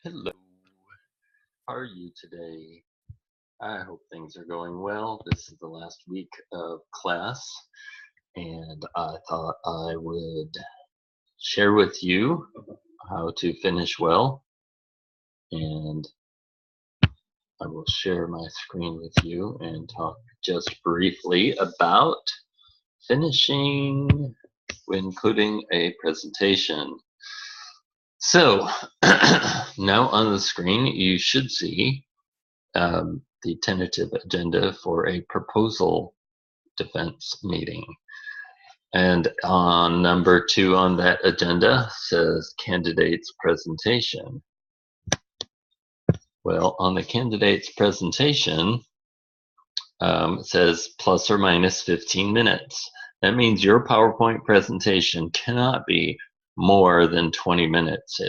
Hello, how are you today? I hope things are going well. This is the last week of class, and I thought I would share with you how to finish well. And I will share my screen with you and talk just briefly about finishing, including a presentation. So now on the screen, you should see the tentative agenda for a proposal defense meeting. And on number 2 on that agenda says candidate's presentation. Well, on the candidate's presentation, it says plus or minus 15 minutes. That means your PowerPoint presentation cannot be more than 20 minutes.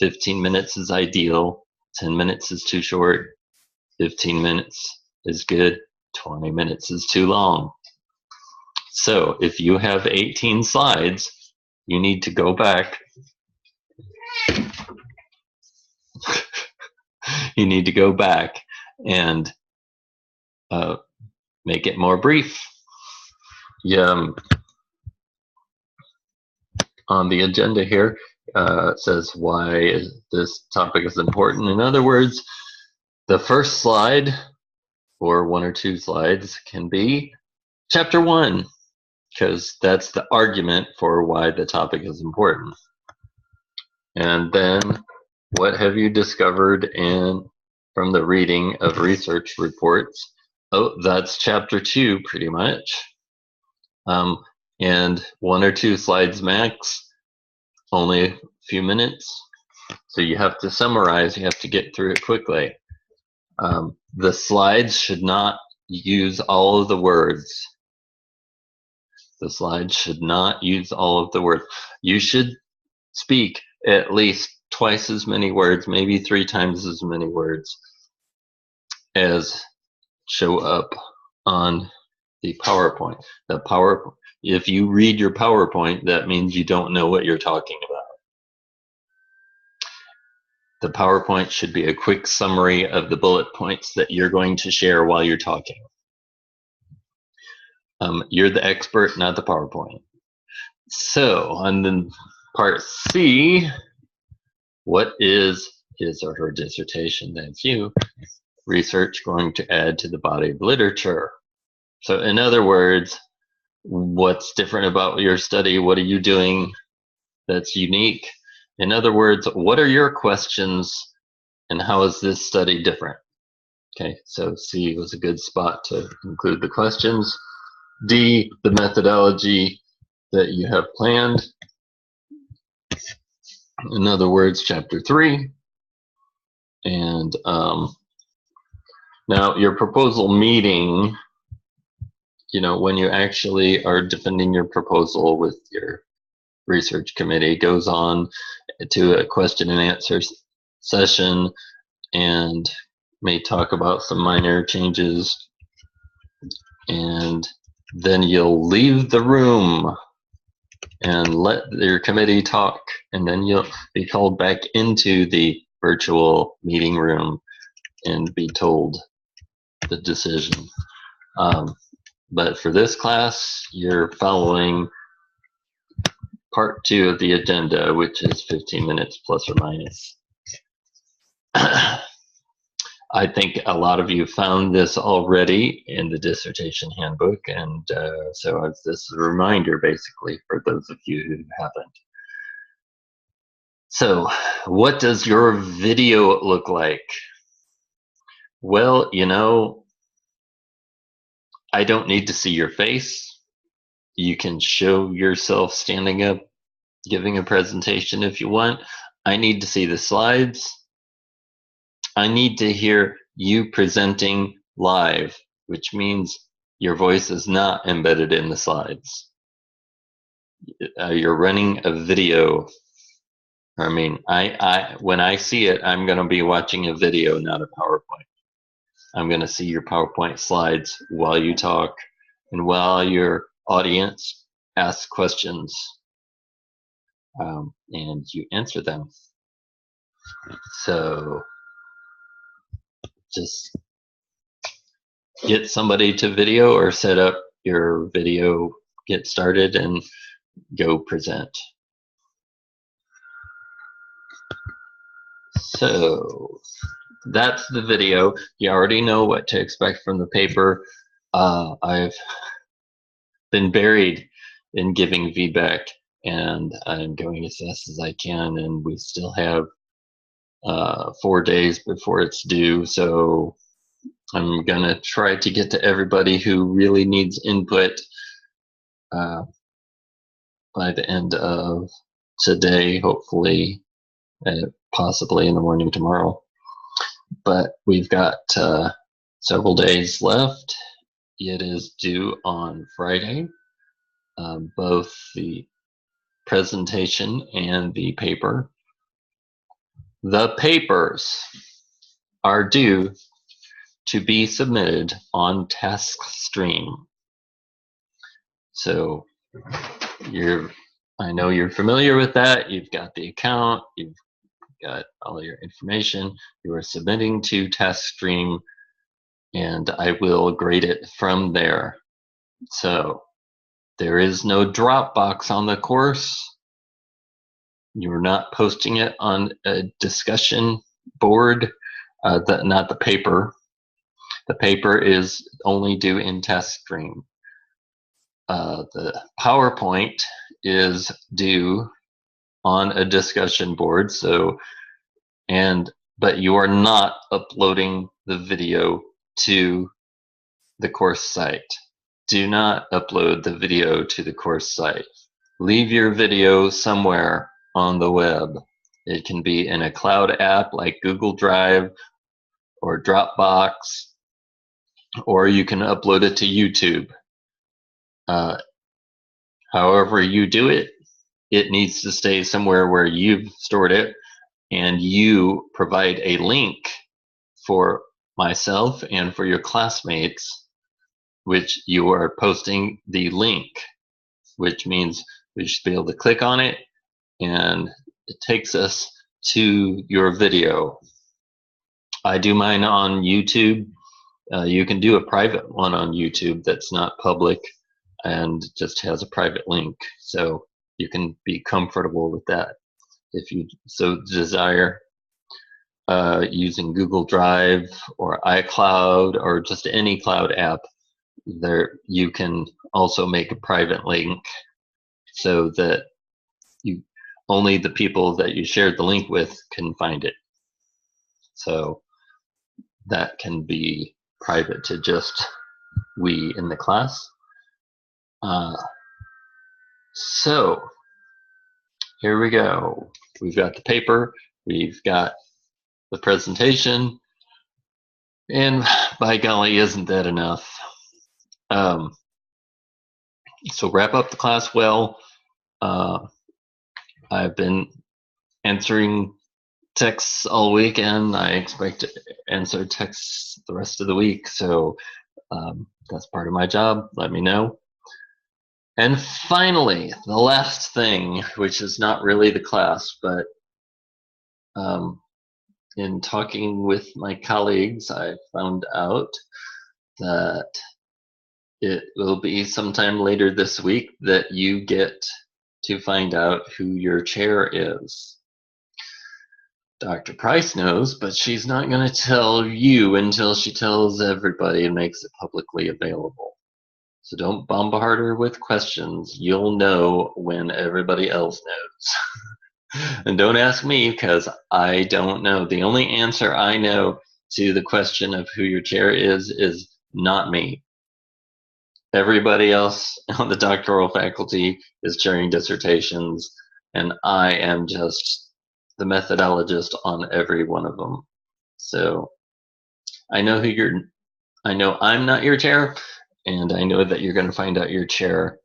15 minutes is ideal. 10 minutes is too short. 15 minutes is good. 20 minutes is too long. So if you have 18 slides, you need to go back. You need to go back and make it more brief. On the agenda here, it says why this topic is important. In other words, the first slide, or 1 or 2 slides, can be chapter 1, because that's the argument for why the topic is important. And then, what have you discovered from the reading of research reports? Oh, that's chapter 2, pretty much. And 1 or 2 slides max, only a few minutes. So you have to summarize, you have to get through it quickly. The slides should not use all of the words. The slides should not use all of the words. You should speak at least twice as many words, maybe 3 times as many words as show up on the PowerPoint. If you read your PowerPoint, that means you don't know what you're talking about. The PowerPoint should be a quick summary of the bullet points that you're going to share while you're talking. You're the expert, not the PowerPoint. So, on the part C, what is his or her dissertation? That's you. Research going to add to the body of literature. So, in other words, what's different about your study? What are you doing that's unique? In other words, what are your questions and how is this study different? Okay, so C was a good spot to include the questions. D, the methodology that you have planned. In other words, chapter 3. And now your proposal meeting, when you actually are defending your proposal with your research committee, goes on to a question and answer session and may talk about some minor changes, and then you'll leave the room and let your committee talk, and then you'll be called back into the virtual meeting room and be told the decision. But for this class, you're following part 2 of the agenda, which is 15 minutes plus or minus. I think a lot of you found this already in the dissertation handbook, and so this is a reminder basically for those of you who haven't. So what does your video look like? Well, I don't need to see your face. You can show yourself standing up, giving a presentation if you want. I need to see the slides. I need to hear you presenting live, which means your voice is not embedded in the slides. You're running a video. I mean, when I see it, I'm going to be watching a video, not a PowerPoint. I'm going to see your PowerPoint slides while you talk and while your audience asks questions, and you answer them. So just get somebody to video or set up your video, get started, and go present. So that's the video. You already know what to expect from the paper. I've been buried in giving feedback, and I'm going as fast as I can, and we still have 4 days before it's due, so I'm gonna try to get to everybody who really needs input by the end of today, hopefully, possibly in the morning tomorrow. But we've got several days left. It is due on Friday, both the presentation and the paper. The papers are due to be submitted on TASKSTREAM. So I know you're familiar with that. You've got the account, you've got all your information. You are submitting to TASKSTREAM, and I will grade it from there. So there is no Dropbox on the course. You're not posting it on a discussion board, not the paper. The paper is only due in TASKSTREAM. The PowerPoint is due on a discussion board, but you are not uploading the video to the course site. Do not upload the video to the course site. Leave your video somewhere on the web. It can be in a cloud app like Google Drive or Dropbox, or you can upload it to YouTube. However you do it, it needs to stay somewhere where you've stored it, and you provide a link for myself and for your classmates, which you are posting the link, which means we should be able to click on it and it takes us to your video. I do mine on YouTube. You can do a private one on YouTube that's not public and just has a private link, so you can be comfortable with that if you so desire. Using Google Drive or iCloud or just any cloud app, there you can also make a private link so that only the people that you shared the link with can find it. So that can be private to just we in the class. So here we go. We've got the paper, we've got the presentation, and by golly, isn't that enough? So wrap up the class well. I've been answering texts all week, and I expect to answer texts the rest of the week, so that's part of my job. Let me know. And finally, the last thing, which is not really the class, but in talking with my colleagues, I found out that it will be sometime later this week that you get to find out who your chair is. Dr. Price knows, but she's not going to tell you until she tells everybody and makes it publicly available. So don't bombard her with questions. You'll know when everybody else knows. And don't ask me, because I don't know. The only answer I know to the question of who your chair is not me. Everybody else on the doctoral faculty is chairing dissertations, and I am just the methodologist on every one of them. So I know I'm not your chair, and I know that you're going to find out your chair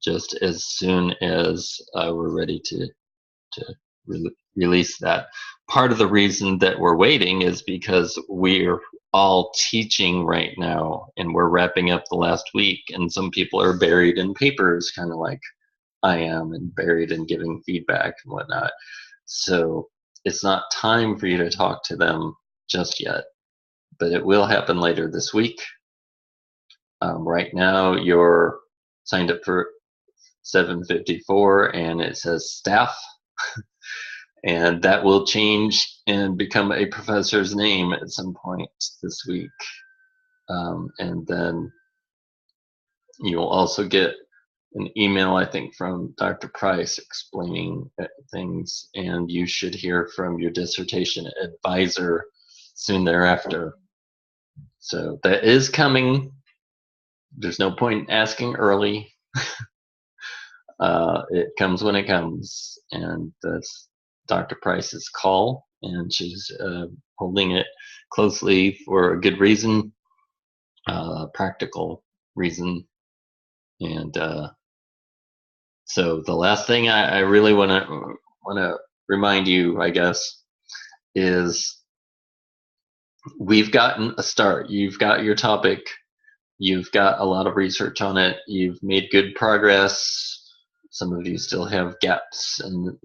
just as soon as we're ready to release that. Part of the reason that we're waiting is because we're all teaching right now, and we're wrapping up the last week, and some people are buried in papers, kind of like I am, and buried in giving feedback and whatnot. So it's not time for you to talk to them just yet, but it will happen later this week. Right now, you're signed up for 754, and it says staff, and that will change and become a professor's name at some point this week. And then you'll also get an email, I think, from Dr. Price explaining things, and you should hear from your dissertation advisor soon thereafter. So that is coming. There's no point in asking early. It comes when it comes, and that's Dr. Price's call, and she's holding it closely for a good reason, practical reason. And so the last thing I really want to remind you, I guess, is we've gotten a start. You've got your topic. You've got a lot of research on it. You've made good progress. Some of you still have gaps, and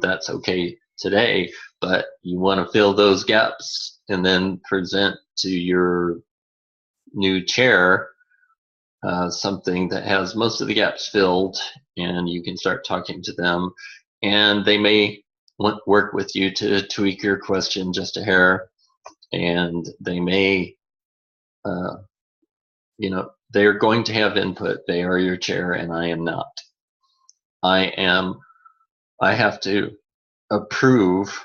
that's okay today, but you want to fill those gaps and then present to your new chair something that has most of the gaps filled, and you can start talking to them, and they may work with you to tweak your question just a hair, and they may they're going to have input. They are your chair, and I am not. I have to approve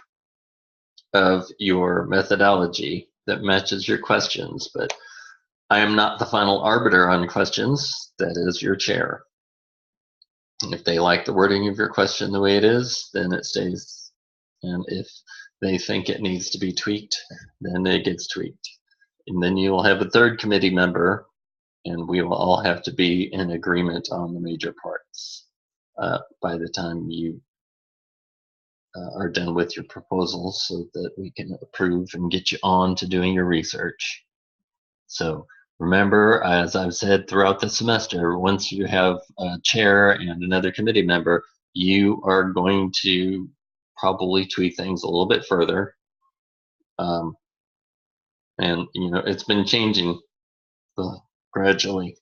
of your methodology that matches your questions, but I am not the final arbiter on questions. That is your chair. If they like the wording of your question the way it is, then it stays. And if they think it needs to be tweaked, then it gets tweaked. And then you will have a third committee member, and we will all have to be in agreement on the major parts by the time you are done with your proposals, so that we can approve and get you on to doing your research. So remember, as I've said throughout the semester, once you have a chair and another committee member, you are going to probably tweak things a little bit further. And it's been changing gradually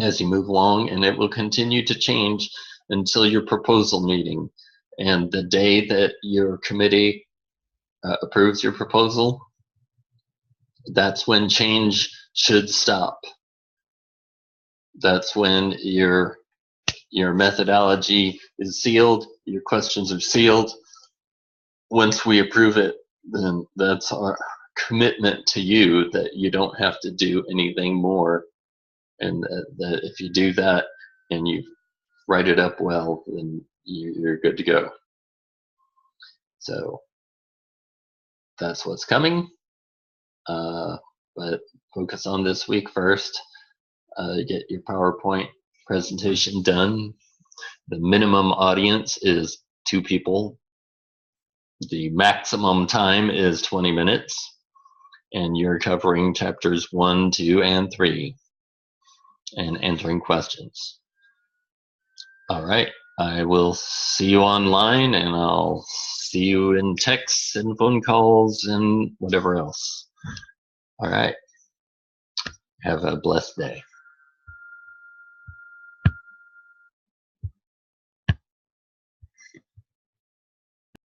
as you move along, and it will continue to change until your proposal meeting. And the day that your committee approves your proposal, that's when change should stop. That's when your methodology is sealed, your questions are sealed. Once we approve it, then that's our commitment to you that you don't have to do anything more, and that if you do that and you write it up well, then you're good to go. So that's what's coming, but focus on this week first. Get your PowerPoint presentation done. The minimum audience is 2 people. The maximum time is 20 minutes, and you're covering chapters 1, 2, and 3 and answering questions. All right, I will see you online, and I'll see you in texts and phone calls and whatever else. All right, have a blessed day.